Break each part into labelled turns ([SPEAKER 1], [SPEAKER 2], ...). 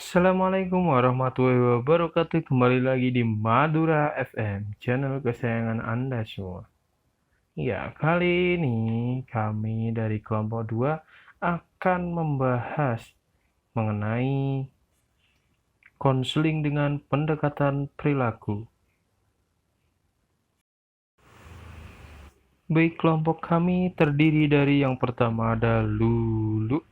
[SPEAKER 1] Assalamualaikum warahmatullahi wabarakatuh. Kembali lagi di Madura FM, channel kesayangan Anda semua. Ya, kali ini kami dari kelompok 2 akan membahas mengenai konseling dengan pendekatan perilaku. Baik, kelompok kami terdiri dari yang pertama ada Lulu,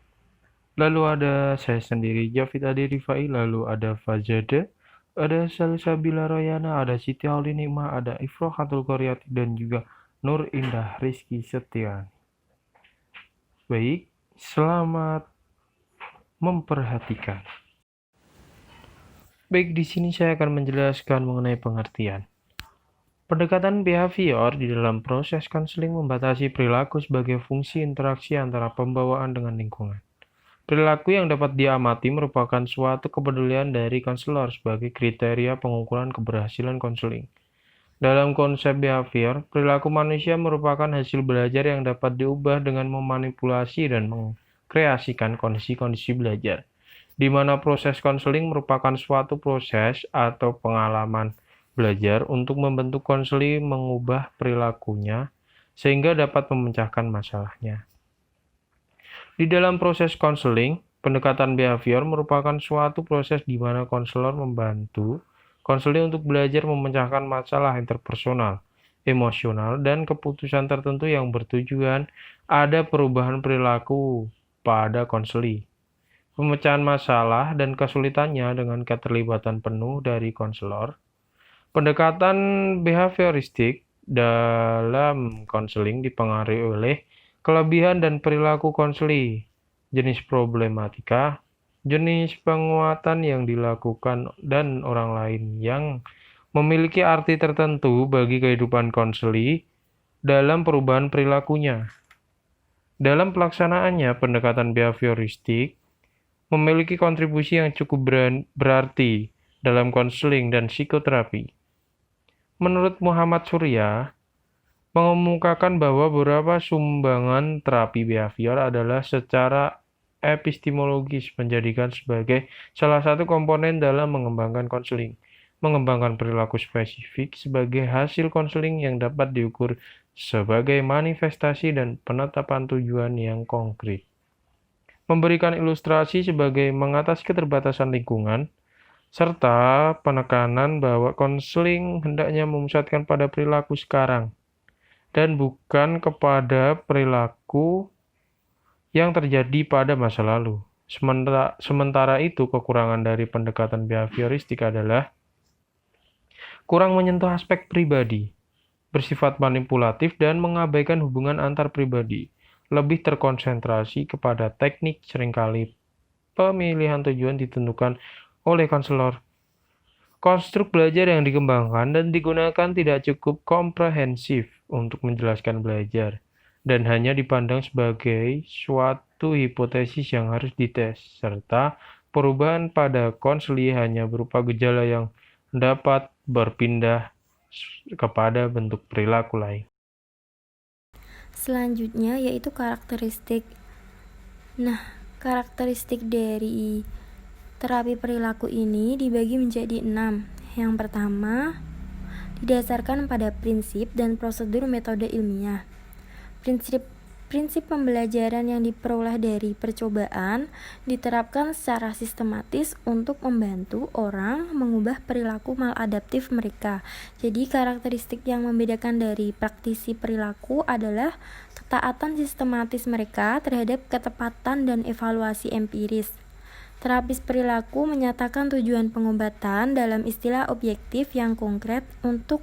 [SPEAKER 1] lalu ada saya sendiri, Jafid Adi Rifai, lalu ada Fajada, ada Salsabila Royana, ada Siti Aulinima, ada Ifrohatul Koryati, dan juga Nur Indah Rizky Setiani. Baik, selamat memperhatikan. Baik, di sini saya akan menjelaskan mengenai pengertian. Pendekatan behavior di dalam proses konseling membatasi perilaku sebagai fungsi interaksi antara pembawaan dengan lingkungan. Perilaku yang dapat diamati merupakan suatu kepedulian dari konselor sebagai kriteria pengukuran keberhasilan konseling. Dalam konsep behavior, perilaku manusia merupakan hasil belajar yang dapat diubah dengan memanipulasi dan mengkreasikan kondisi-kondisi belajar, di mana proses konseling merupakan suatu proses atau pengalaman belajar untuk membentuk konseli mengubah perilakunya sehingga dapat memecahkan masalahnya. Di dalam proses konseling, pendekatan behavior merupakan suatu proses di mana konselor membantu konseling untuk belajar memecahkan masalah interpersonal, emosional, dan keputusan tertentu yang bertujuan ada perubahan perilaku pada konseli. Pemecahan masalah dan kesulitannya dengan keterlibatan penuh dari konselor. Pendekatan behavioristik dalam konseling dipengaruhi oleh kelebihan dan perilaku konseli, jenis problematika, jenis penguatan yang dilakukan, dan orang lain yang memiliki arti tertentu bagi kehidupan konseli dalam perubahan perilakunya. Dalam pelaksanaannya, pendekatan behavioristik memiliki kontribusi yang cukup berarti dalam konseling dan psikoterapi. Menurut Muhammad Surya, mengemukakan bahwa beberapa sumbangan terapi behavior adalah secara epistemologis menjadikan sebagai salah satu komponen dalam mengembangkan konseling, mengembangkan perilaku spesifik sebagai hasil konseling yang dapat diukur sebagai manifestasi dan penetapan tujuan yang konkret. Memberikan ilustrasi sebagai mengatasi keterbatasan lingkungan, serta penekanan bahwa konseling hendaknya memusatkan pada perilaku sekarang dan bukan kepada perilaku yang terjadi pada masa lalu. Sementara itu, kekurangan dari pendekatan behavioristik adalah kurang menyentuh aspek pribadi, bersifat manipulatif, dan mengabaikan hubungan antar pribadi, lebih terkonsentrasi kepada teknik seringkali pemilihan tujuan ditentukan oleh konselor. Konstruk belajar yang dikembangkan dan digunakan tidak cukup komprehensif untuk menjelaskan belajar, dan hanya dipandang sebagai suatu hipotesis yang harus dites, serta perubahan pada konseli hanya berupa gejala yang dapat berpindah kepada bentuk perilaku lain.
[SPEAKER 2] Selanjutnya yaitu karakteristik. Nah, karakteristik dari terapi perilaku ini dibagi menjadi 6. Yang pertama, didasarkan pada prinsip dan prosedur metode ilmiah. Prinsip pembelajaran yang diperoleh dari percobaan diterapkan secara sistematis untuk membantu orang mengubah perilaku maladaptif mereka. Jadi karakteristik yang membedakan dari praktisi perilaku adalah ketaatan sistematis mereka terhadap ketepatan dan evaluasi empiris. Terapis perilaku menyatakan tujuan pengobatan dalam istilah objektif yang konkret untuk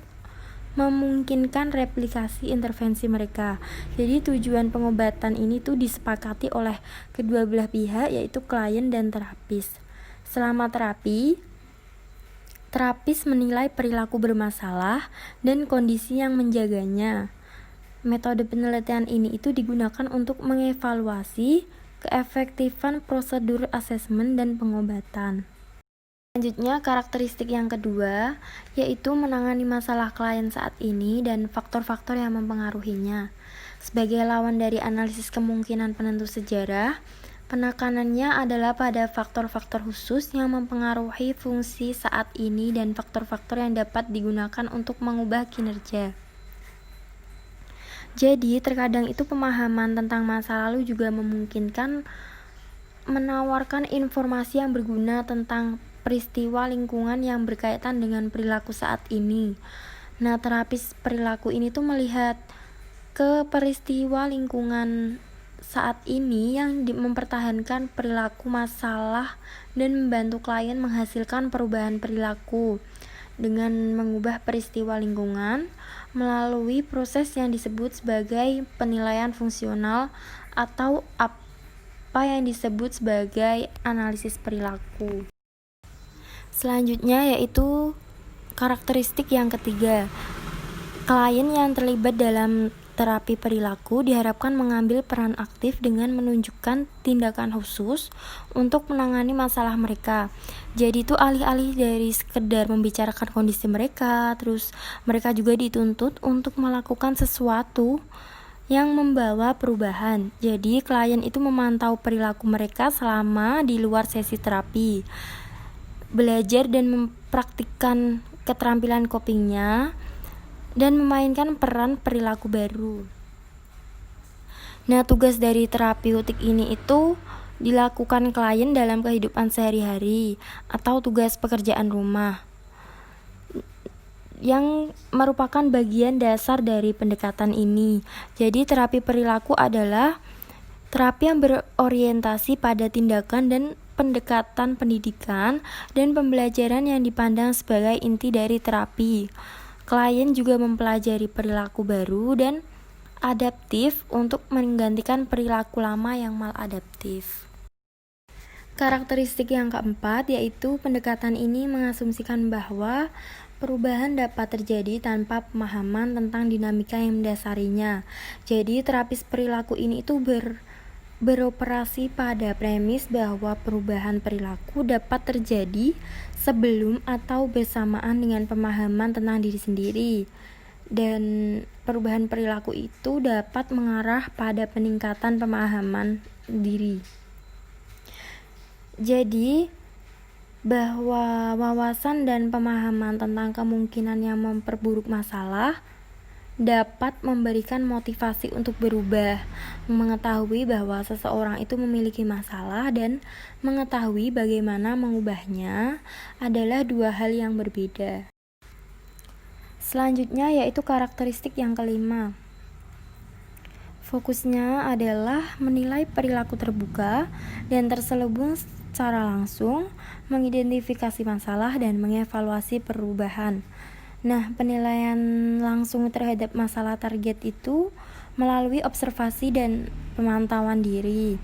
[SPEAKER 2] memungkinkan replikasi intervensi mereka. Jadi tujuan pengobatan ini tuh disepakati oleh kedua belah pihak, yaitu klien dan terapis. Selama terapi, terapis menilai perilaku bermasalah dan kondisi yang menjaganya. Metode penelitian ini itu digunakan untuk mengevaluasi keefektifan prosedur asesmen dan pengobatan. Selanjutnya, karakteristik yang kedua yaitu menangani masalah klien saat ini dan faktor-faktor yang mempengaruhinya. Sebagai lawan dari analisis kemungkinan penentu sejarah, Penekanannya adalah pada faktor-faktor khusus yang mempengaruhi fungsi saat ini dan faktor-faktor yang dapat digunakan untuk mengubah kinerja. Jadi, terkadang itu pemahaman tentang masa lalu juga memungkinkan menawarkan informasi yang berguna tentang peristiwa lingkungan yang berkaitan dengan perilaku saat ini. Nah, terapis perilaku ini tuh melihat ke peristiwa lingkungan saat ini yang mempertahankan perilaku masalah dan membantu klien menghasilkan perubahan perilaku dengan mengubah peristiwa lingkungan melalui proses yang disebut sebagai penilaian fungsional atau apa yang disebut sebagai analisis perilaku. Selanjutnya yaitu karakteristik yang ketiga. Klien yang terlibat dalam terapi perilaku diharapkan mengambil peran aktif dengan menunjukkan tindakan khusus untuk menangani masalah mereka. Jadi itu alih-alih dari sekedar membicarakan kondisi mereka, terus mereka juga dituntut untuk melakukan sesuatu yang membawa perubahan. Jadi klien itu memantau perilaku mereka selama di luar sesi terapi, belajar dan mempraktikkan keterampilan copingnya, dan memainkan peran perilaku baru. Nah, tugas dari terapeutik ini itu dilakukan klien dalam kehidupan sehari-hari atau tugas pekerjaan rumah yang merupakan bagian dasar dari pendekatan ini. Jadi, terapi perilaku adalah terapi yang berorientasi pada tindakan dan pendekatan pendidikan dan pembelajaran yang dipandang sebagai inti dari terapi. Klien juga mempelajari perilaku baru dan adaptif untuk menggantikan perilaku lama yang maladaptif. Karakteristik yang keempat yaitu pendekatan ini mengasumsikan bahwa perubahan dapat terjadi tanpa pemahaman tentang dinamika yang mendasarinya. Jadi terapis perilaku ini itu beroperasi pada premis bahwa perubahan perilaku dapat terjadi sebelum atau bersamaan dengan pemahaman tentang diri sendiri, dan perubahan perilaku itu dapat mengarah pada peningkatan pemahaman diri. Jadi bahwa wawasan dan pemahaman tentang kemungkinan yang memperburuk masalah dapat memberikan motivasi untuk berubah, mengetahui bahwa seseorang itu memiliki masalah dan mengetahui bagaimana mengubahnya adalah dua hal yang berbeda. Selanjutnya yaitu karakteristik yang kelima. Fokusnya adalah menilai perilaku terbuka dan terselubung secara langsung, mengidentifikasi masalah dan mengevaluasi perubahan. Nah, penilaian langsung terhadap masalah target itu melalui observasi dan pemantauan diri.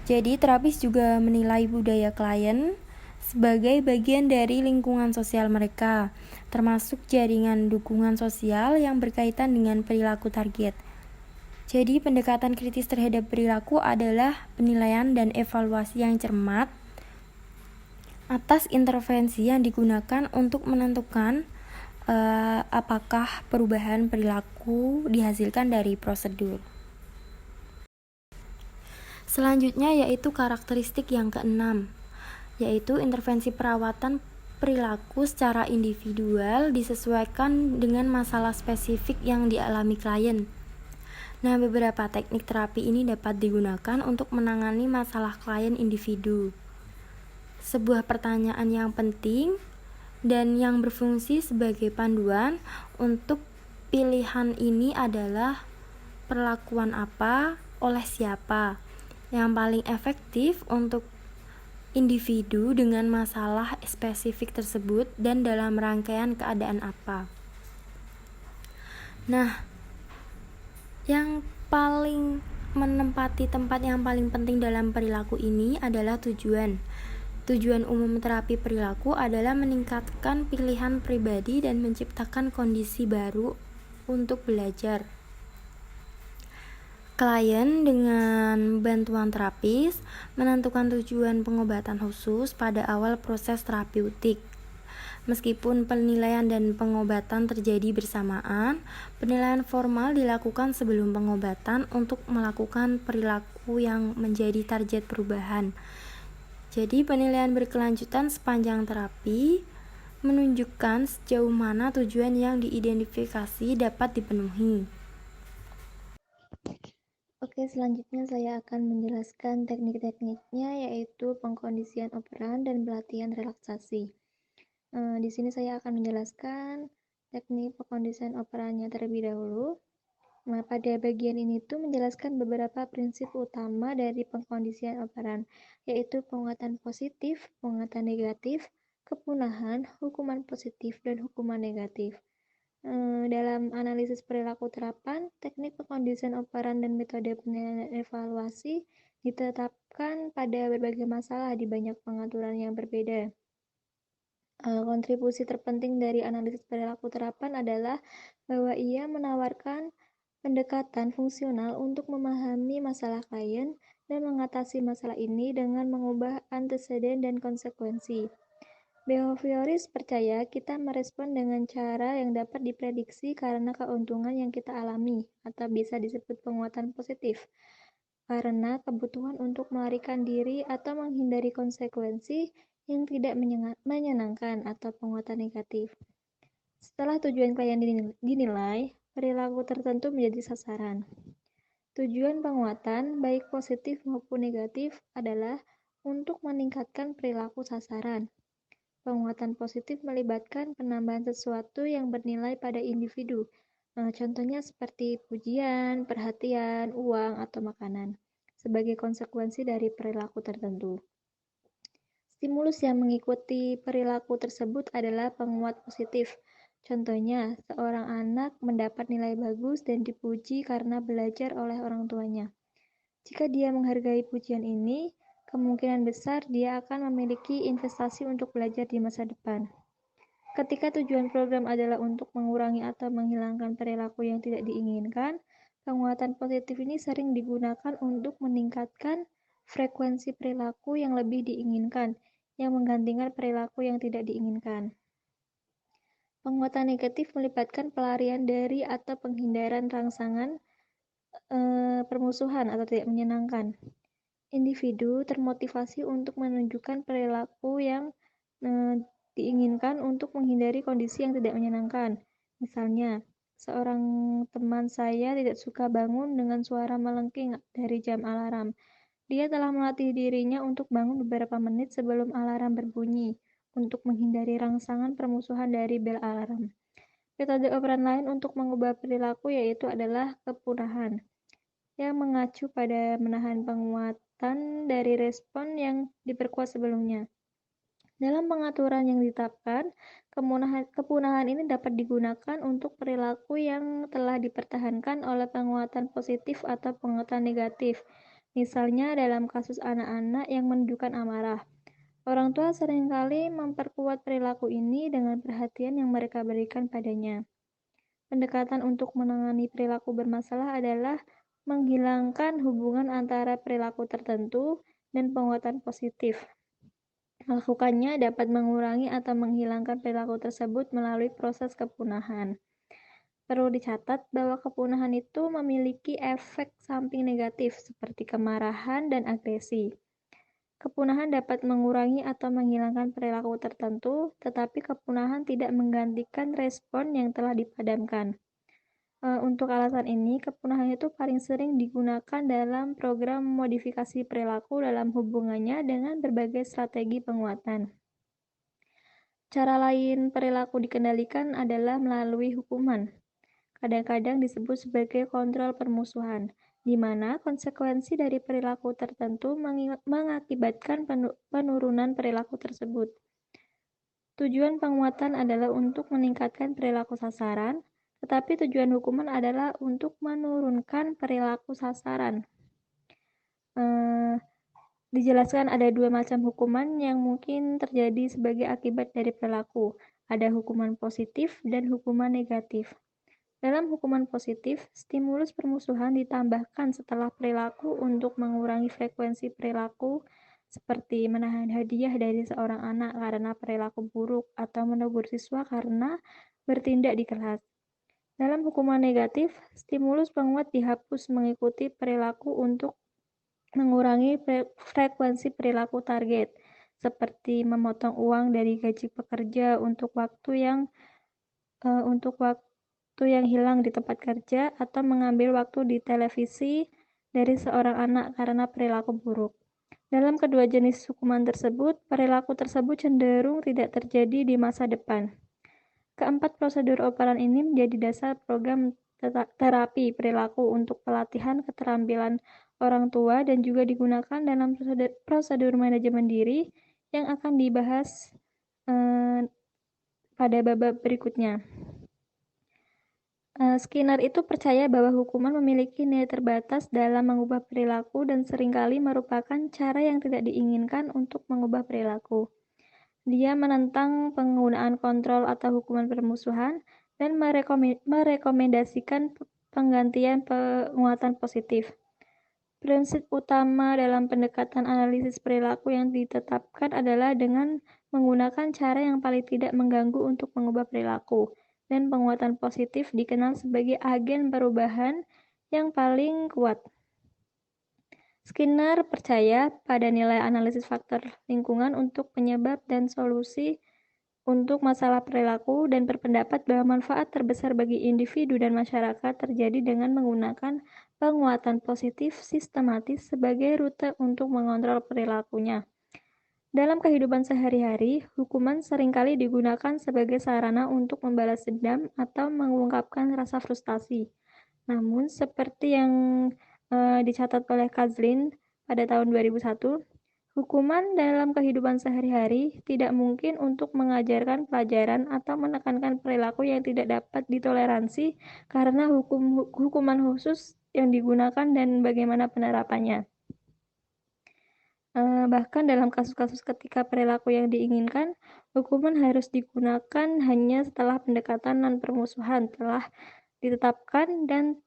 [SPEAKER 2] Jadi, terapis juga menilai budaya klien sebagai bagian dari lingkungan sosial mereka, termasuk jaringan dukungan sosial yang berkaitan dengan perilaku target. Jadi, pendekatan kritis terhadap perilaku adalah penilaian dan evaluasi yang cermat atas intervensi yang digunakan untuk menentukan apakah perubahan perilaku dihasilkan dari prosedur. Selanjutnya yaitu karakteristik yang keenam, yaitu intervensi perawatan perilaku secara individual disesuaikan dengan masalah spesifik yang dialami klien. Nah, beberapa teknik terapi ini dapat digunakan untuk menangani masalah klien individu. Sebuah pertanyaan yang penting dan yang berfungsi sebagai panduan untuk pilihan ini adalah perlakuan apa oleh siapa yang paling efektif untuk individu dengan masalah spesifik tersebut dan dalam rangkaian keadaan apa. Nah, yang paling menempati tempat yang paling penting dalam perilaku ini adalah tujuan. Tujuan umum terapi perilaku adalah meningkatkan pilihan pribadi dan menciptakan kondisi baru untuk belajar. Klien dengan bantuan terapis menentukan tujuan pengobatan khusus pada awal proses terapeutik. Meskipun penilaian dan pengobatan terjadi bersamaan, penilaian formal dilakukan sebelum pengobatan untuk melakukan perilaku yang menjadi target perubahan. Jadi penilaian berkelanjutan sepanjang terapi menunjukkan sejauh mana tujuan yang diidentifikasi dapat dipenuhi.
[SPEAKER 3] Oke, selanjutnya saya akan menjelaskan teknik-tekniknya, yaitu pengkondisian operan dan pelatihan relaksasi. Di sini saya akan menjelaskan teknik pengkondisian operannya terlebih dahulu. Nah, pada bagian ini tuh menjelaskan beberapa prinsip utama dari pengkondisian operan, yaitu penguatan positif, penguatan negatif, kepunahan, hukuman positif, dan hukuman negatif. Dalam analisis perilaku terapan, teknik pengkondisian operan dan metode penilaian evaluasi ditetapkan pada berbagai masalah di banyak pengaturan yang berbeda. Kontribusi terpenting dari analisis perilaku terapan adalah bahwa ia menawarkan pendekatan fungsional untuk memahami masalah klien dan mengatasi masalah ini dengan mengubah anteseden dan konsekuensi. Behavioris percaya kita merespon dengan cara yang dapat diprediksi karena keuntungan yang kita alami, atau bisa disebut penguatan positif, karena kebutuhan untuk melarikan diri atau menghindari konsekuensi yang tidak menyenangkan, atau penguatan negatif. Setelah tujuan klien dinilai, perilaku tertentu menjadi sasaran. Tujuan penguatan, baik positif maupun negatif, adalah untuk meningkatkan perilaku sasaran. Penguatan positif melibatkan penambahan sesuatu yang bernilai pada individu. Contohnya seperti pujian, perhatian, uang, atau makanan, sebagai konsekuensi dari perilaku tertentu. Stimulus yang mengikuti perilaku tersebut adalah penguat positif. Contohnya, seorang anak mendapat nilai bagus dan dipuji karena belajar oleh orang tuanya. Jika dia menghargai pujian ini, kemungkinan besar dia akan memiliki investasi untuk belajar di masa depan. Ketika tujuan program adalah untuk mengurangi atau menghilangkan perilaku yang tidak diinginkan, penguatan positif ini sering digunakan untuk meningkatkan frekuensi perilaku yang lebih diinginkan, yang menggantikan perilaku yang tidak diinginkan. Penguatan negatif melibatkan pelarian dari atau penghindaran rangsangan permusuhan atau tidak menyenangkan. Individu termotivasi untuk menunjukkan perilaku yang diinginkan untuk menghindari kondisi yang tidak menyenangkan. Misalnya, seorang teman saya tidak suka bangun dengan suara melengking dari jam alarm. Dia telah melatih dirinya untuk bangun beberapa menit sebelum alarm berbunyi, untuk menghindari rangsangan permusuhan dari bel alarm. Metode operan lain untuk mengubah perilaku yaitu adalah kepunahan, yang mengacu pada menahan penguatan dari respon yang diperkuat sebelumnya. Dalam pengaturan yang ditetapkan, kepunahan ini dapat digunakan untuk perilaku yang telah dipertahankan oleh penguatan positif atau penguatan negatif. Misalnya dalam kasus anak-anak yang menunjukkan amarah. Orang tua seringkali memperkuat perilaku ini dengan perhatian yang mereka berikan padanya. Pendekatan untuk menangani perilaku bermasalah adalah menghilangkan hubungan antara perilaku tertentu dan penguatan positif. Melakukannya dapat mengurangi atau menghilangkan perilaku tersebut melalui proses kepunahan. Perlu dicatat bahwa kepunahan itu memiliki efek samping negatif seperti kemarahan dan agresi. Kepunahan dapat mengurangi atau menghilangkan perilaku tertentu, tetapi kepunahan tidak menggantikan respon yang telah dipadamkan. Untuk alasan ini, kepunahan itu paling sering digunakan dalam program modifikasi perilaku dalam hubungannya dengan berbagai strategi penguatan. Cara lain perilaku dikendalikan adalah melalui hukuman. Kadang-kadang disebut sebagai kontrol permusuhan, di mana konsekuensi dari perilaku tertentu mengakibatkan penurunan perilaku tersebut. Tujuan penguatan adalah untuk meningkatkan perilaku sasaran, tetapi tujuan hukuman adalah untuk menurunkan perilaku sasaran. Dijelaskan ada dua macam hukuman yang mungkin terjadi sebagai akibat dari perilaku. Ada hukuman positif dan hukuman negatif. Dalam hukuman positif, stimulus permusuhan ditambahkan setelah perilaku untuk mengurangi frekuensi perilaku seperti menahan hadiah dari seorang anak karena perilaku buruk atau menegur siswa karena bertindak di kelas. Dalam hukuman negatif, stimulus penguat dihapus mengikuti perilaku untuk mengurangi frekuensi perilaku target, seperti memotong uang dari gaji pekerja untuk waktu yang hilang di tempat kerja atau mengambil waktu di televisi dari seorang anak karena perilaku buruk. Dalam kedua jenis hukuman tersebut, perilaku tersebut cenderung tidak terjadi di masa depan. Keempat prosedur operan ini menjadi dasar program terapi perilaku untuk pelatihan keterampilan orang tua dan juga digunakan dalam prosedur manajemen diri yang akan dibahas pada babak berikutnya. Skinner itu percaya bahwa hukuman memiliki nilai terbatas dalam mengubah perilaku dan seringkali merupakan cara yang tidak diinginkan untuk mengubah perilaku. Dia menentang penggunaan kontrol atau hukuman permusuhan dan merekomendasikan penggantian penguatan positif. Prinsip utama dalam pendekatan analisis perilaku yang ditetapkan adalah dengan menggunakan cara yang paling tidak mengganggu untuk mengubah perilaku, dan penguatan positif dikenal sebagai agen perubahan yang paling kuat. Skinner percaya pada nilai analisis faktor lingkungan untuk penyebab dan solusi untuk masalah perilaku dan berpendapat bahwa manfaat terbesar bagi individu dan masyarakat terjadi dengan menggunakan penguatan positif sistematis sebagai rute untuk mengontrol perilakunya. Dalam kehidupan sehari-hari, hukuman seringkali digunakan sebagai sarana untuk membalas dendam atau mengungkapkan rasa frustasi. Namun, seperti yang dicatat oleh Kazlin pada tahun 2001, hukuman dalam kehidupan sehari-hari tidak mungkin untuk mengajarkan pelajaran atau menekankan perilaku yang tidak dapat ditoleransi karena hukuman khusus yang digunakan dan bagaimana penerapannya. Bahkan dalam kasus-kasus ketika perilaku yang diinginkan, hukuman harus digunakan hanya setelah pendekatan non-permusuhan telah ditetapkan dan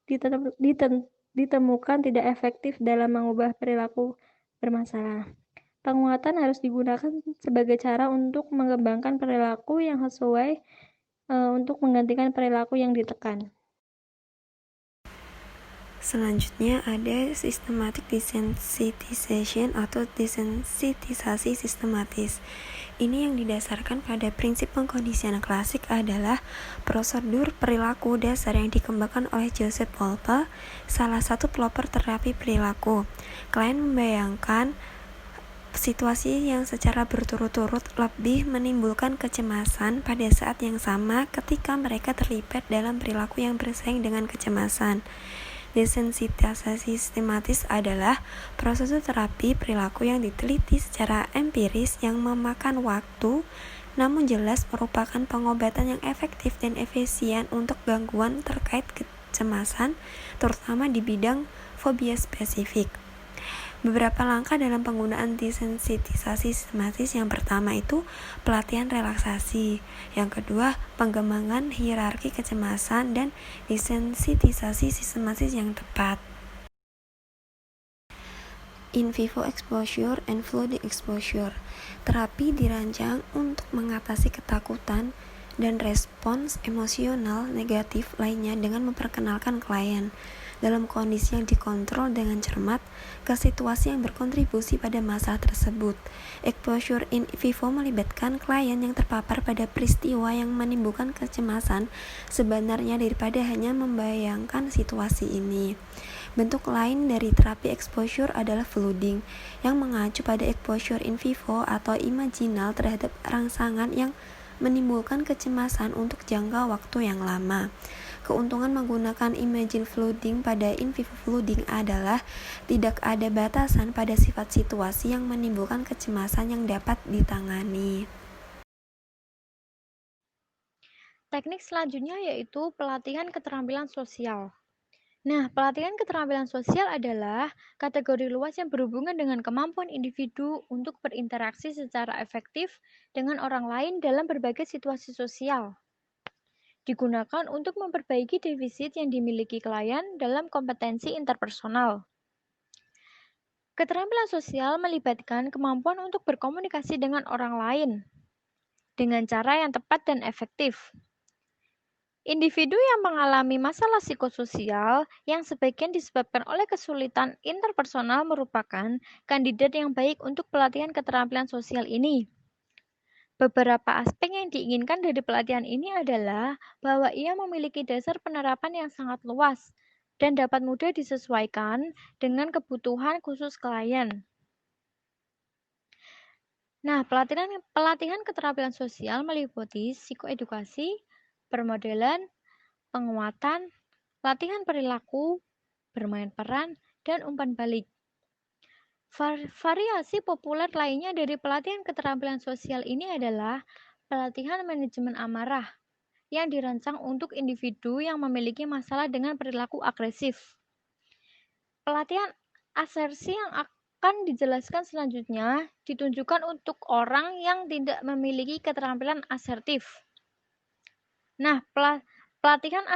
[SPEAKER 3] ditemukan tidak efektif dalam mengubah perilaku bermasalah. Penguatan harus digunakan sebagai cara untuk mengembangkan perilaku yang sesuai untuk menggantikan perilaku yang ditekan.
[SPEAKER 2] Selanjutnya ada systematic desensitization atau desensitisasi sistematis. Ini yang didasarkan pada prinsip pengkondisian klasik adalah prosedur perilaku dasar yang dikembangkan oleh Joseph Wolpe, salah satu pelopor terapi perilaku. Klien membayangkan situasi yang secara berturut-turut lebih menimbulkan kecemasan pada saat yang sama ketika mereka terlibat dalam perilaku yang bersaing dengan kecemasan. Desensitisasi sistematis adalah proses terapi perilaku yang diteliti secara empiris yang memakan waktu, namun jelas merupakan pengobatan yang efektif dan efisien untuk gangguan terkait kecemasan, terutama di bidang fobia spesifik. Beberapa langkah dalam penggunaan desensitisasi sistematis. Yang pertama itu pelatihan relaksasi, yang kedua pengembangan hierarki kecemasan dan desensitisasi sistematis yang tepat. In vivo exposure and flooding exposure. Terapi dirancang untuk mengatasi ketakutan dan respons emosional negatif lainnya dengan memperkenalkan klien dalam kondisi yang dikontrol dengan cermat ke situasi yang berkontribusi pada masalah tersebut. Exposure in vivo melibatkan klien yang terpapar pada peristiwa yang menimbulkan kecemasan sebenarnya daripada hanya membayangkan situasi ini. Bentuk lain dari terapi exposure adalah flooding, yang mengacu pada exposure in vivo atau imaginal terhadap rangsangan yang menimbulkan kecemasan untuk jangka waktu yang lama. Keuntungan menggunakan imagine flooding pada in vivo flooding adalah tidak ada batasan pada sifat situasi yang menimbulkan kecemasan yang dapat ditangani.
[SPEAKER 3] Teknik selanjutnya yaitu pelatihan keterampilan sosial. Nah, pelatihan keterampilan sosial adalah kategori luas yang berhubungan dengan kemampuan individu untuk berinteraksi secara efektif dengan orang lain dalam berbagai situasi sosial. Digunakan untuk memperbaiki defisit yang dimiliki klien dalam kompetensi interpersonal.
[SPEAKER 2] Keterampilan sosial melibatkan kemampuan untuk berkomunikasi dengan orang lain dengan cara yang tepat dan efektif. Individu yang mengalami masalah psikososial yang sebagian disebabkan oleh kesulitan interpersonal merupakan kandidat yang baik untuk pelatihan keterampilan sosial ini. Beberapa aspek yang diinginkan dari pelatihan ini adalah bahwa ia memiliki dasar penerapan yang sangat luas dan dapat mudah disesuaikan dengan kebutuhan khusus klien. Nah, pelatihan keterampilan sosial meliputi psikoedukasi, permodelan, penguatan, latihan perilaku, bermain peran, dan umpan balik. Variasi populer lainnya dari pelatihan keterampilan sosial ini adalah pelatihan manajemen amarah yang dirancang untuk individu yang memiliki masalah dengan perilaku agresif. Pelatihan asersi yang akan dijelaskan selanjutnya ditunjukkan untuk orang yang tidak memiliki keterampilan asertif. Nah, pelatihan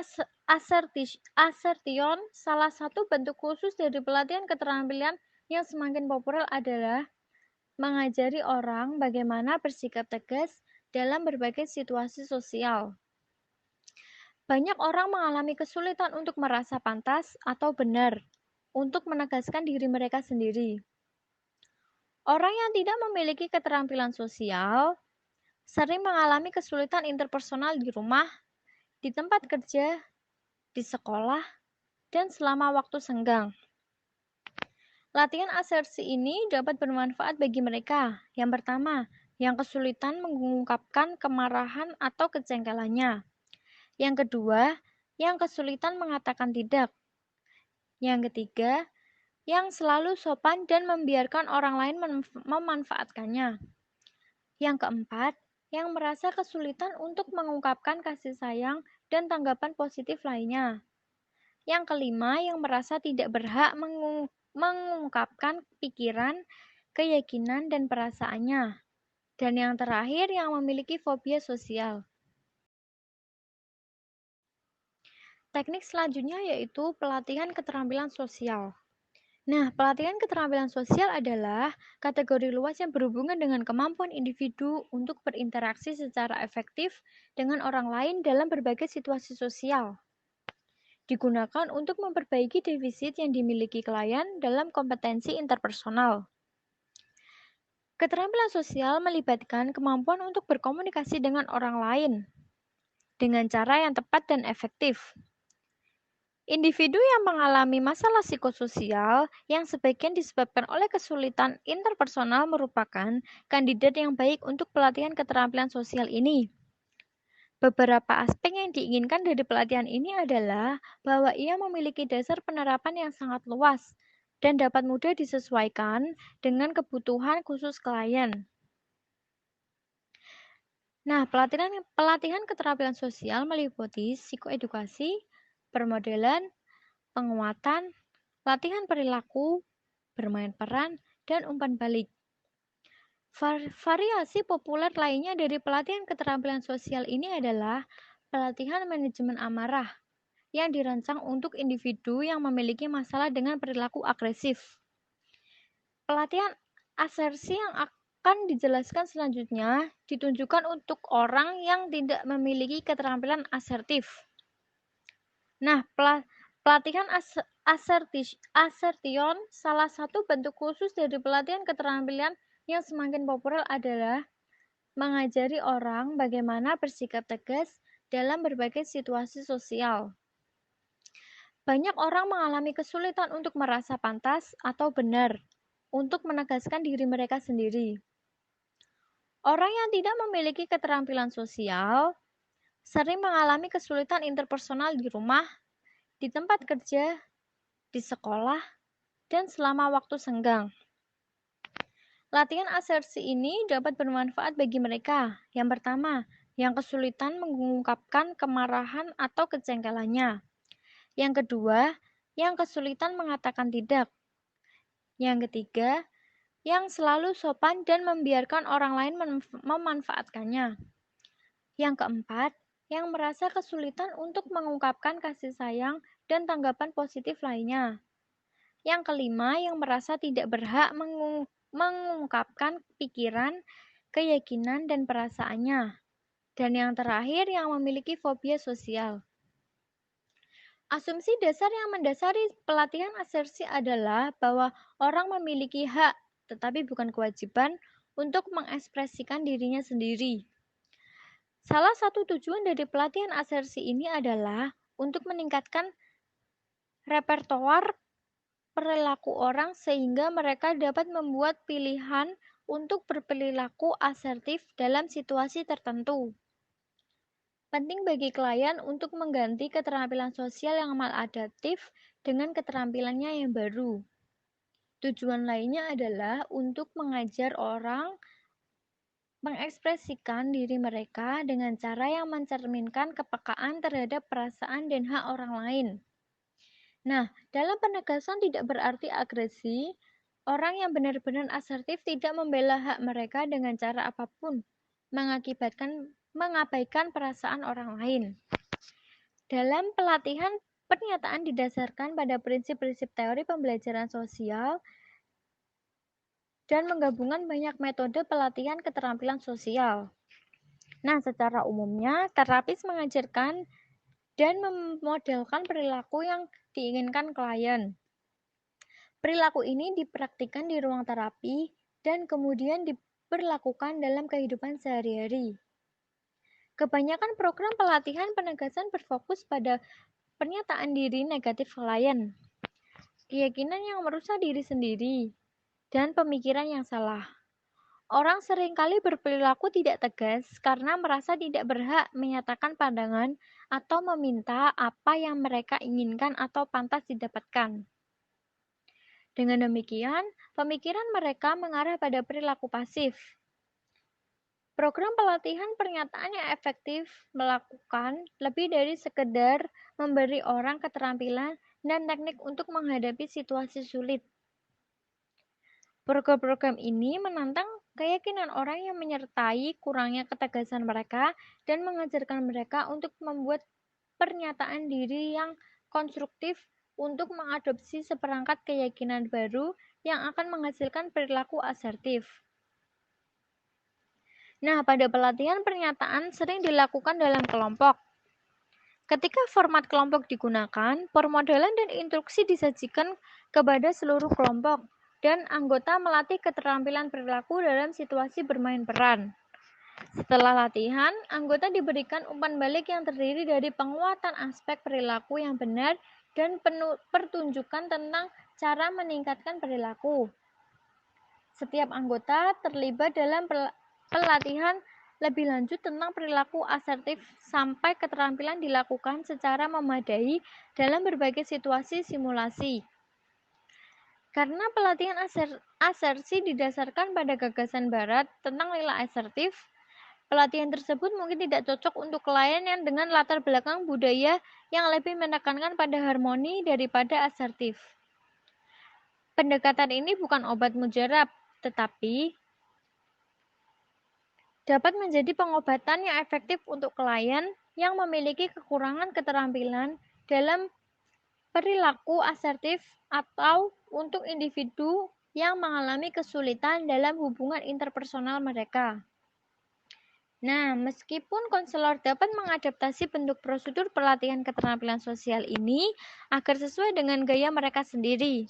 [SPEAKER 2] asertion salah satu bentuk khusus dari pelatihan keterampilan yang semakin populer adalah mengajari orang bagaimana bersikap tegas dalam berbagai situasi sosial. Banyak orang mengalami kesulitan untuk merasa pantas atau benar untuk menegaskan diri mereka sendiri. Orang yang tidak memiliki keterampilan sosial sering mengalami kesulitan interpersonal di rumah, di tempat kerja, di sekolah, dan selama waktu senggang. Latihan asersi ini dapat bermanfaat bagi mereka. Yang pertama, yang kesulitan mengungkapkan kemarahan atau kejengkelannya. Yang kedua, yang kesulitan mengatakan tidak. Yang ketiga, yang selalu sopan dan membiarkan orang lain memanfaatkannya. Yang keempat, yang merasa kesulitan untuk mengungkapkan kasih sayang dan tanggapan positif lainnya. Yang kelima, yang merasa tidak berhak mengungkapkan pikiran, keyakinan, dan perasaannya. Dan yang terakhir, yang memiliki fobia sosial. Teknik selanjutnya yaitu pelatihan keterampilan sosial. Nah, pelatihan keterampilan sosial adalah kategori luas yang berhubungan dengan kemampuan individu untuk berinteraksi secara efektif dengan orang lain dalam berbagai situasi sosial. Digunakan untuk memperbaiki defisit yang dimiliki klien dalam kompetensi interpersonal. Keterampilan sosial melibatkan kemampuan untuk berkomunikasi dengan orang lain dengan cara yang tepat dan efektif. Individu yang mengalami masalah psikososial yang sebagian disebabkan oleh kesulitan interpersonal merupakan kandidat yang baik untuk pelatihan keterampilan sosial ini. Beberapa aspek yang diinginkan dari pelatihan ini adalah bahwa ia memiliki dasar penerapan yang sangat luas dan dapat mudah disesuaikan dengan kebutuhan khusus klien. Nah, pelatihan keterampilan sosial meliputi psikoedukasi, permodelan, penguatan, latihan perilaku, bermain peran, dan umpan balik. Variasi populer lainnya dari pelatihan keterampilan sosial ini adalah pelatihan manajemen amarah yang dirancang untuk individu yang memiliki masalah dengan perilaku agresif. Pelatihan asersi yang akan dijelaskan selanjutnya ditunjukkan untuk orang yang tidak memiliki keterampilan asertif. Nah, pelatihan asertion salah satu bentuk khusus dari pelatihan keterampilan yang semakin populer adalah mengajari orang bagaimana bersikap tegas dalam berbagai situasi sosial. Banyak orang mengalami kesulitan untuk merasa pantas atau benar untuk menegaskan diri mereka sendiri. Orang yang tidak memiliki keterampilan sosial sering mengalami kesulitan interpersonal di rumah, di tempat kerja, di sekolah, dan selama waktu senggang. Latihan asersi ini dapat bermanfaat bagi mereka. Yang pertama, yang kesulitan mengungkapkan kemarahan atau kejengkelannya. Yang kedua, yang kesulitan mengatakan tidak. Yang ketiga, yang selalu sopan dan membiarkan orang lain memanfaatkannya. Yang keempat, yang merasa kesulitan untuk mengungkapkan kasih sayang dan tanggapan positif lainnya.
[SPEAKER 3] Yang kelima, yang merasa tidak berhak mengungkapkan pikiran, keyakinan, dan perasaannya. Dan yang terakhir, yang memiliki fobia sosial. Asumsi dasar yang mendasari pelatihan asersi adalah bahwa orang memiliki hak, tetapi bukan kewajiban, untuk mengekspresikan dirinya sendiri. Salah satu tujuan dari pelatihan asersi ini adalah untuk meningkatkan repertoar perilaku orang sehingga mereka dapat membuat pilihan untuk berperilaku asertif dalam situasi tertentu. Penting bagi klien untuk mengganti keterampilan sosial yang maladaptif dengan keterampilannya yang baru. Tujuan lainnya adalah untuk mengajar orang mengekspresikan diri mereka dengan cara yang mencerminkan kepekaan terhadap perasaan dan hak orang lain. Nah, dalam penegasan tidak berarti agresi. Orang yang benar-benar asertif tidak membela hak mereka dengan cara apapun, mengabaikan perasaan orang lain. Dalam pelatihan, pernyataan didasarkan pada prinsip-prinsip teori pembelajaran sosial dan menggabungkan banyak metode pelatihan keterampilan sosial. Nah, secara umumnya, terapis mengajarkan dan memodelkan perilaku yang diinginkan klien. Perilaku ini dipraktikkan di ruang terapi dan kemudian diberlakukan dalam kehidupan sehari-hari. Kebanyakan program pelatihan penegasan berfokus pada pernyataan diri negatif klien, keyakinan yang merusak diri sendiri, dan pemikiran yang salah. Orang seringkali berperilaku tidak tegas karena merasa tidak berhak menyatakan pandangan atau meminta apa yang mereka inginkan atau pantas didapatkan. Dengan demikian, pemikiran mereka mengarah pada perilaku pasif. Program pelatihan pernyataan yang efektif melakukan lebih dari sekedar memberi orang keterampilan dan teknik untuk menghadapi situasi sulit. Program-program ini menantang keyakinan orang yang menyertai kurangnya ketegasan mereka dan mengajarkan mereka untuk membuat pernyataan diri yang konstruktif untuk mengadopsi seperangkat keyakinan baru yang akan menghasilkan perilaku asertif. Nah, pada pelatihan pernyataan sering dilakukan dalam kelompok. Ketika format kelompok digunakan, permodalan dan instruksi disajikan kepada seluruh kelompok, dan anggota melatih keterampilan perilaku dalam situasi bermain peran. Setelah latihan, anggota diberikan umpan balik yang terdiri dari penguatan aspek perilaku yang benar dan pertunjukan tentang cara meningkatkan perilaku. Setiap anggota terlibat dalam pelatihan lebih lanjut tentang perilaku asertif sampai keterampilan dilakukan secara memadai dalam berbagai situasi simulasi. Karena pelatihan asersi didasarkan pada gagasan barat tentang nilai asertif, pelatihan tersebut mungkin tidak cocok untuk klien yang dengan latar belakang budaya yang lebih menekankan pada harmoni daripada asertif. Pendekatan ini bukan obat mujarab, tetapi dapat menjadi pengobatan yang efektif untuk klien yang memiliki kekurangan keterampilan dalam perilaku asertif atau untuk individu yang mengalami kesulitan dalam hubungan interpersonal mereka. Nah, meskipun konselor dapat mengadaptasi bentuk prosedur pelatihan keterampilan sosial ini agar sesuai dengan gaya mereka sendiri,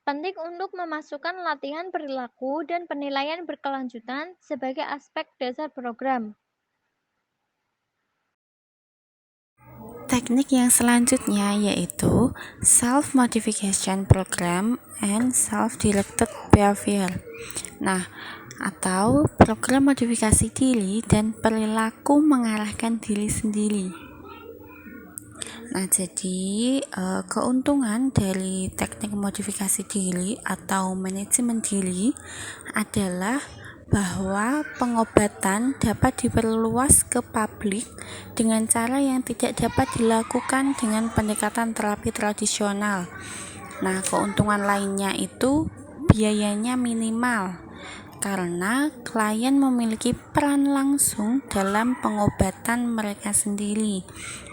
[SPEAKER 3] penting untuk memasukkan latihan perilaku dan penilaian berkelanjutan sebagai aspek dasar program.
[SPEAKER 4] Teknik yang selanjutnya yaitu Self-Modification Program and Self-Directed Behavior. Nah, atau program modifikasi diri dan perilaku mengarahkan diri sendiri. Nah, jadi keuntungan dari teknik modifikasi diri atau manajemen diri adalah bahwa pengobatan dapat diperluas ke publik dengan cara yang tidak dapat dilakukan dengan pendekatan terapi tradisional. Nah, keuntungan lainnya itu biayanya minimal karena klien memiliki peran langsung dalam pengobatan mereka sendiri.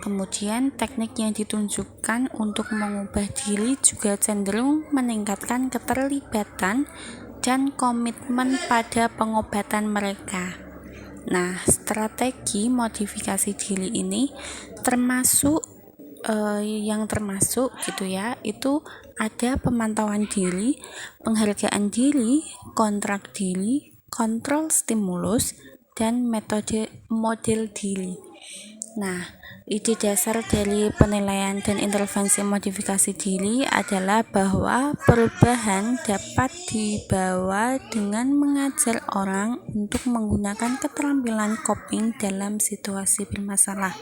[SPEAKER 4] Kemudian teknik yang ditunjukkan untuk mengubah diri juga cenderung meningkatkan keterlibatan dan komitmen pada pengobatan mereka. Nah, strategi modifikasi diri ini termasuk gitu ya, itu ada pemantauan diri, penghargaan diri, kontrak diri, kontrol stimulus, dan model diri. Nah, ide dasar dari penilaian dan intervensi modifikasi diri adalah bahwa perubahan dapat dibawa dengan mengajar orang untuk menggunakan keterampilan coping dalam situasi bermasalah.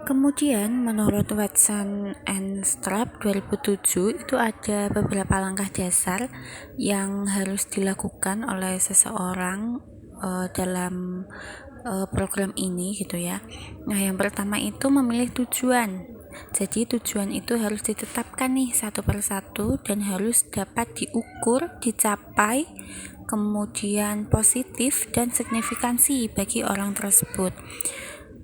[SPEAKER 4] Kemudian menurut Watson and Straub 2007 itu ada beberapa langkah dasar yang harus dilakukan oleh seseorang dalam program ini gitu ya. Nah, yang pertama itu memilih tujuan. Jadi tujuan itu harus ditetapkan nih satu persatu dan harus dapat diukur, dicapai, kemudian positif dan signifikansi bagi orang tersebut.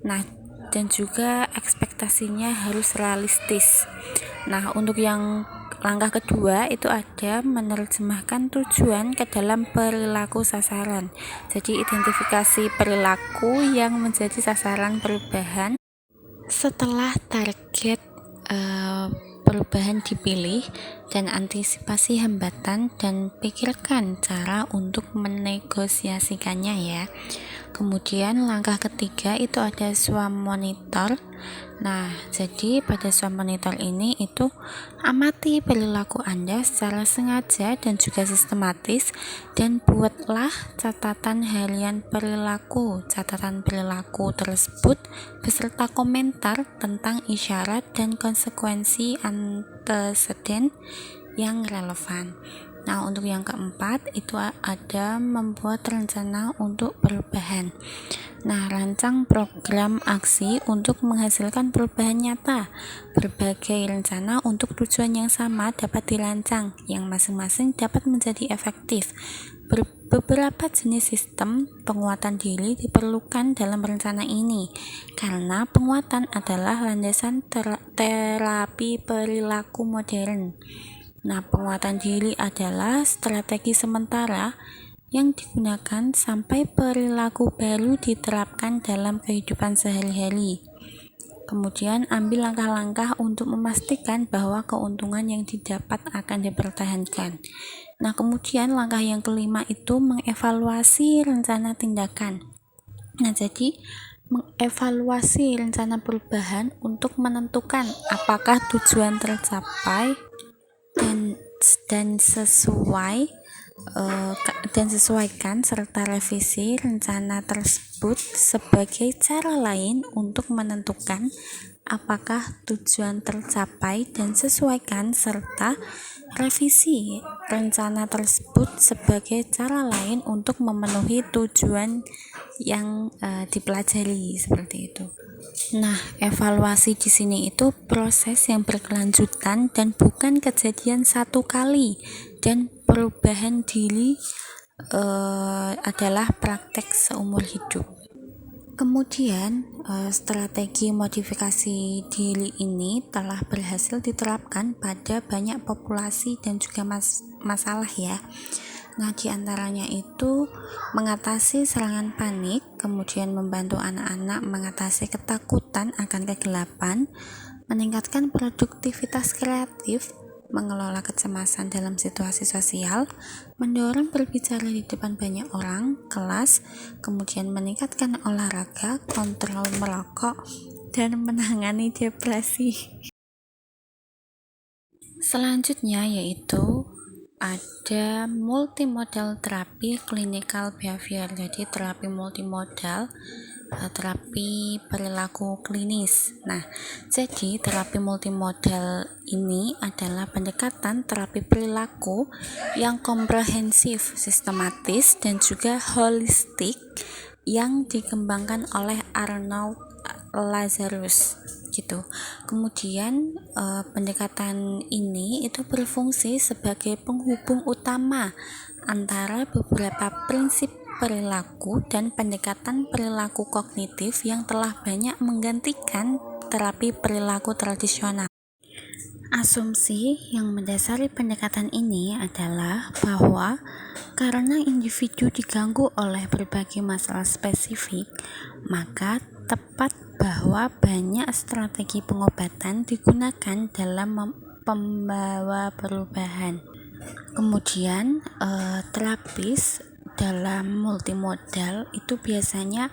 [SPEAKER 4] Nah, dan juga ekspektasinya harus realistis. Nah, untuk yang langkah kedua itu ada menerjemahkan tujuan ke dalam perilaku sasaran. Jadi identifikasi perilaku yang menjadi sasaran perubahan. Setelah target perubahan dipilih dan antisipasi hambatan dan pikirkan cara untuk menegosiasikannya ya. Kemudian langkah ketiga itu ada SWOT monitor. Nah, jadi pada SWOT monitor ini itu amati perilaku Anda secara sengaja dan juga sistematis dan buatlah catatan harian perilaku. Catatan perilaku tersebut beserta komentar tentang isyarat dan konsekuensi anteseden yang relevan. Nah, untuk yang keempat itu ada membuat rencana untuk perubahan. Nah, rancang program aksi untuk menghasilkan perubahan nyata. Berbagai rencana untuk tujuan yang sama dapat dirancang, yang masing-masing dapat menjadi efektif. Beberapa jenis sistem penguatan diri diperlukan dalam rencana ini, karena penguatan adalah landasan terapi perilaku modern. Nah, penguatan diri adalah strategi sementara yang digunakan sampai perilaku baru diterapkan dalam kehidupan sehari-hari. Kemudian ambil langkah-langkah untuk memastikan bahwa keuntungan yang didapat akan dipertahankan. Nah, kemudian langkah yang kelima itu mengevaluasi rencana tindakan. Nah, jadi mengevaluasi rencana perubahan untuk menentukan apakah tujuan tercapai dan sesuaikan serta revisi rencana tersebut sebagai cara lain untuk menentukan apakah tujuan tercapai dan sesuaikan serta revisi rencana tersebut sebagai cara lain untuk memenuhi tujuan yang dipelajari seperti itu. Nah, evaluasi di sini itu proses yang berkelanjutan dan bukan kejadian satu kali, dan perubahan diri adalah praktek seumur hidup. Kemudian strategi modifikasi diri ini telah berhasil diterapkan pada banyak populasi dan juga masalah ya. Nah, diantaranya itu mengatasi serangan panik, kemudian membantu anak-anak mengatasi ketakutan akan kegelapan, meningkatkan produktivitas kreatif, mengelola kecemasan dalam situasi sosial, mendorong berbicara di depan banyak orang, kelas, kemudian meningkatkan olahraga, kontrol merokok, dan menangani depresi. Selanjutnya yaitu ada multimodal terapi clinical behavior. Jadi terapi multimodal, terapi perilaku klinis. Nah, jadi terapi multimodal ini adalah pendekatan terapi perilaku yang komprehensif, sistematis, dan juga holistik yang dikembangkan oleh Arnold Lazarus. gitu. Kemudian pendekatan ini itu berfungsi sebagai penghubung utama antara beberapa prinsip perilaku dan pendekatan perilaku kognitif yang telah banyak menggantikan terapi perilaku tradisional. Asumsi yang mendasari pendekatan ini adalah bahwa karena individu diganggu oleh berbagai masalah spesifik, maka tepat bahwa banyak strategi pengobatan digunakan dalam membawa perubahan. Kemudian terapis dalam multimodal itu biasanya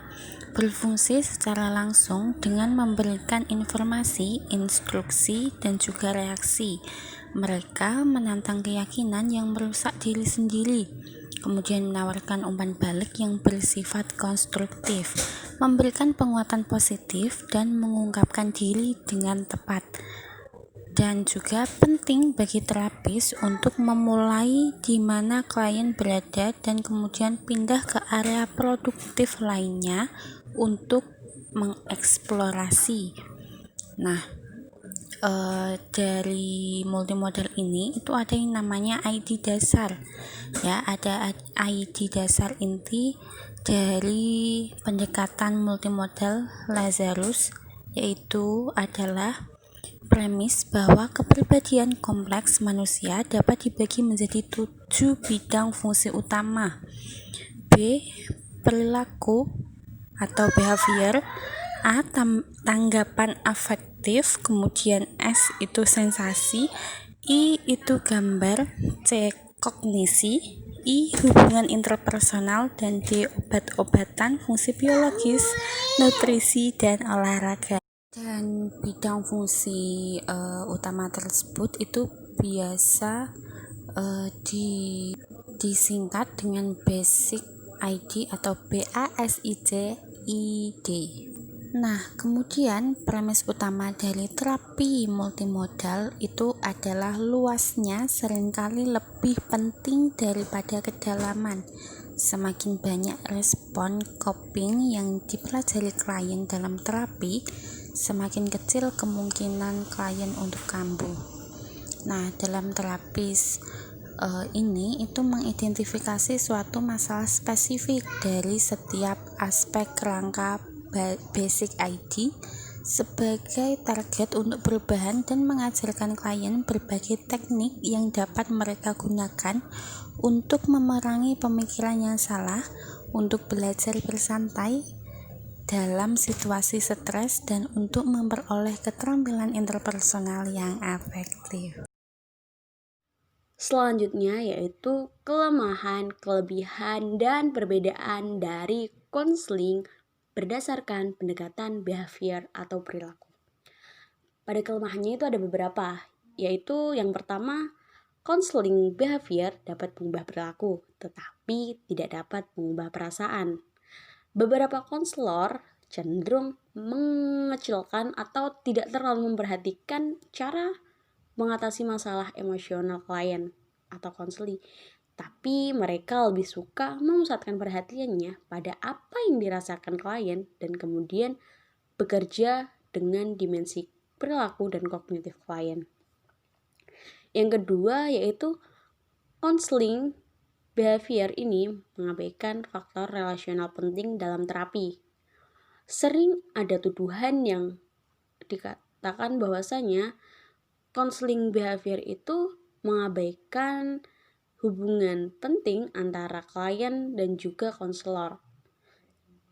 [SPEAKER 4] berfungsi secara langsung dengan memberikan informasi, instruksi, dan juga reaksi. Mereka menantang keyakinan yang merusak diri sendiri, kemudian menawarkan umpan balik yang bersifat konstruktif, memberikan penguatan positif, dan mengungkapkan diri dengan tepat. Dan juga penting bagi terapis untuk memulai di mana klien berada dan kemudian pindah ke area produktif lainnya untuk mengeksplorasi. Nah, dari multimodal ini itu ada yang namanya ID dasar. Ya, ada ID dasar inti dari pendekatan multimodal Lazarus, yaitu adalah premis bahwa kepribadian kompleks manusia dapat dibagi menjadi 7 bidang fungsi utama. B. Perilaku atau behavior. A. Tanggapan afektif. Kemudian S itu sensasi. I itu gambar. C. Kognisi. I. Hubungan interpersonal. Dan D. Obat-obatan, fungsi biologis, nutrisi, dan olahraga. Dan bidang fungsi utama tersebut itu biasa disingkat dengan basic ID atau BASIC-ID. Nah, kemudian premis utama dari terapi multimodal itu adalah luasnya seringkali lebih penting daripada kedalaman. Semakin banyak respon coping yang dipelajari klien dalam terapi, semakin kecil kemungkinan klien untuk kambuh. Nah, dalam terapis ini itu mengidentifikasi suatu masalah spesifik dari setiap aspek kerangka basic ID sebagai target untuk perubahan dan mengajarkan klien berbagai teknik yang dapat mereka gunakan untuk memerangi pemikiran yang salah, untuk belajar bersantai dalam situasi stres, dan untuk memperoleh keterampilan interpersonal yang efektif.
[SPEAKER 5] Selanjutnya yaitu kelemahan, kelebihan, dan perbedaan dari konseling berdasarkan pendekatan behavior atau perilaku. Pada kelemahannya itu ada beberapa, yaitu yang pertama, konseling behavior dapat mengubah perilaku, tetapi tidak dapat mengubah perasaan. Beberapa konselor cenderung mengecilkan atau tidak terlalu memperhatikan cara mengatasi masalah emosional klien atau konseli, tapi mereka lebih suka memusatkan perhatiannya pada apa yang dirasakan klien dan kemudian bekerja dengan dimensi perilaku dan kognitif klien. Yang kedua yaitu konseling behavior ini mengabaikan faktor relasional penting dalam terapi. Sering ada tuduhan yang dikatakan bahwasanya konseling behavior itu mengabaikan hubungan penting antara klien dan juga konselor.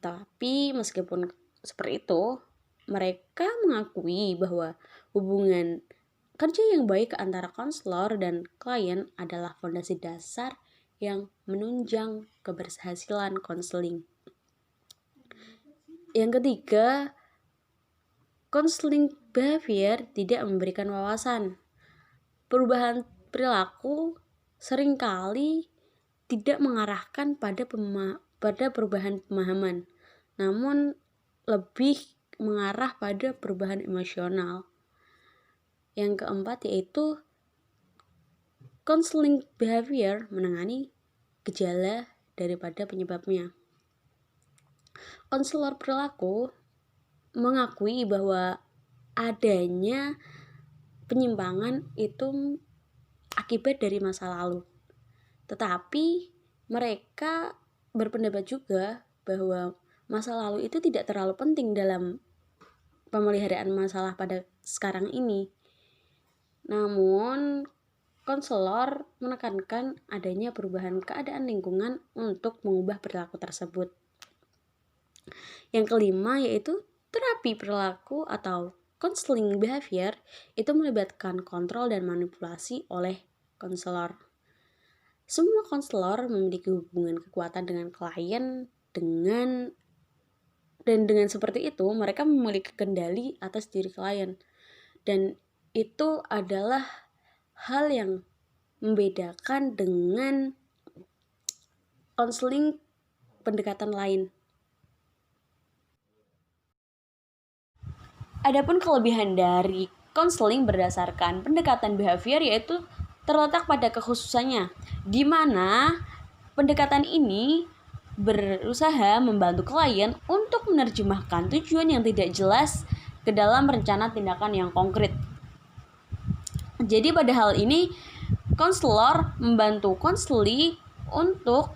[SPEAKER 5] Tapi meskipun seperti itu, mereka mengakui bahwa hubungan kerja yang baik antara konselor dan klien adalah fondasi dasar yang menunjang keberhasilan konseling. Yang ketiga, konseling behavior tidak memberikan wawasan. Perubahan perilaku seringkali tidak mengarahkan pada perubahan pemahaman, namun lebih mengarah pada perubahan emosional. Yang keempat yaitu konseling behavior menangani gejala daripada penyebabnya. Konselor perilaku mengakui bahwa adanya penyimpangan itu akibat dari masa lalu. Tetapi mereka berpendapat juga bahwa masa lalu itu tidak terlalu penting dalam pemeliharaan masalah pada sekarang ini. Namun, konselor menekankan adanya perubahan keadaan lingkungan untuk mengubah perilaku tersebut. Yang kelima yaitu terapi perilaku atau counseling behavior itu melibatkan kontrol dan manipulasi oleh konselor. Semua konselor memiliki hubungan kekuatan dengan klien dengan seperti itu mereka memiliki kendali atas diri klien. Dan itu adalah hal yang membedakan dengan konseling pendekatan lain. Adapun kelebihan dari konseling berdasarkan pendekatan behavior yaitu terletak pada kekhususannya, di mana pendekatan ini berusaha membantu klien untuk menerjemahkan tujuan yang tidak jelas ke dalam rencana tindakan yang konkret. Jadi pada hal ini, konselor membantu konseli untuk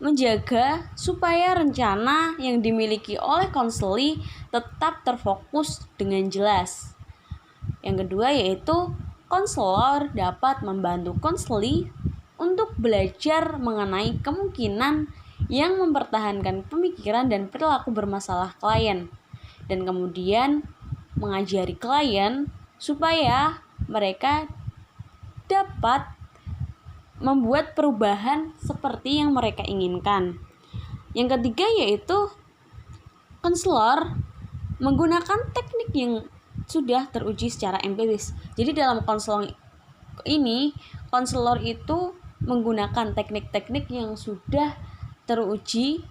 [SPEAKER 5] menjaga supaya rencana yang dimiliki oleh konseli tetap terfokus dengan jelas. Yang kedua yaitu konselor dapat membantu konseli untuk belajar mengenai kemungkinan yang mempertahankan pemikiran dan perilaku bermasalah klien, dan kemudian mengajari klien supaya mereka dapat membuat perubahan seperti yang mereka inginkan. Yang ketiga yaitu konselor menggunakan teknik yang sudah teruji secara empiris. Jadi dalam konseling ini, konselor itu menggunakan teknik-teknik yang sudah teruji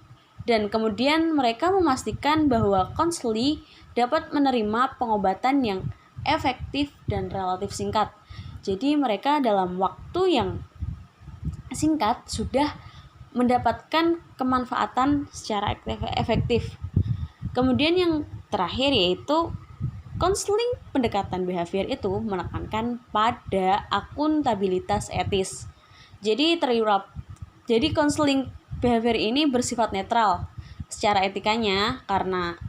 [SPEAKER 5] dan kemudian mereka memastikan bahwa konseli dapat menerima pengobatan yang efektif dan relatif singkat. Jadi mereka dalam waktu yang singkat sudah mendapatkan kemanfaatan secara efektif. Kemudian yang terakhir yaitu konseling pendekatan behavior itu menekankan pada akuntabilitas etis. Jadi konseling behavior ini bersifat netral secara etikanya karena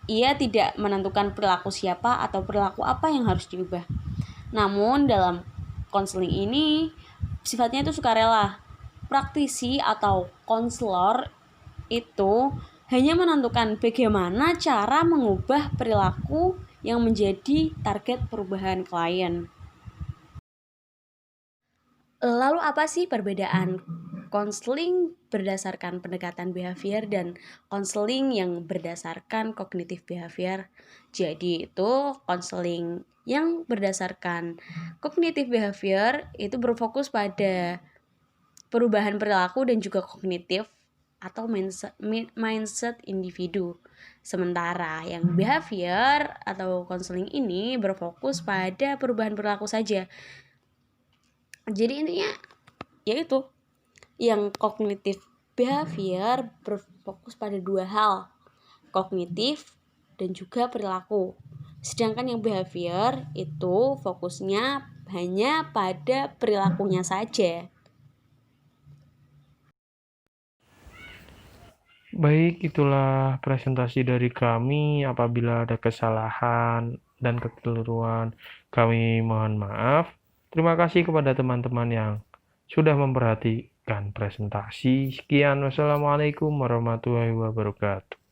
[SPEAKER 5] ia tidak menentukan perilaku siapa atau perilaku apa yang harus diubah. Namun dalam konseling ini sifatnya itu sukarela. Praktisi atau konselor itu hanya menentukan bagaimana cara mengubah perilaku yang menjadi target perubahan klien. Lalu apa sih perbedaan konseling berdasarkan pendekatan behavior dan konseling yang berdasarkan kognitif behavior? Jadi itu konseling yang berdasarkan kognitif behavior itu berfokus pada perubahan perilaku dan juga kognitif atau mindset individu. Sementara yang behavior atau konseling ini berfokus pada perubahan perilaku saja. Jadi intinya yaitu yang kognitif behavior berfokus pada dua hal, kognitif dan juga perilaku. Sedangkan yang behavior itu fokusnya hanya pada perilakunya saja.
[SPEAKER 1] Baik, itulah presentasi dari kami. Apabila ada kesalahan dan kekeliruan, kami mohon maaf. Terima kasih kepada teman-teman yang sudah memperhatikan presentasi. Sekian, wassalamualaikum warahmatullahi wabarakatuh.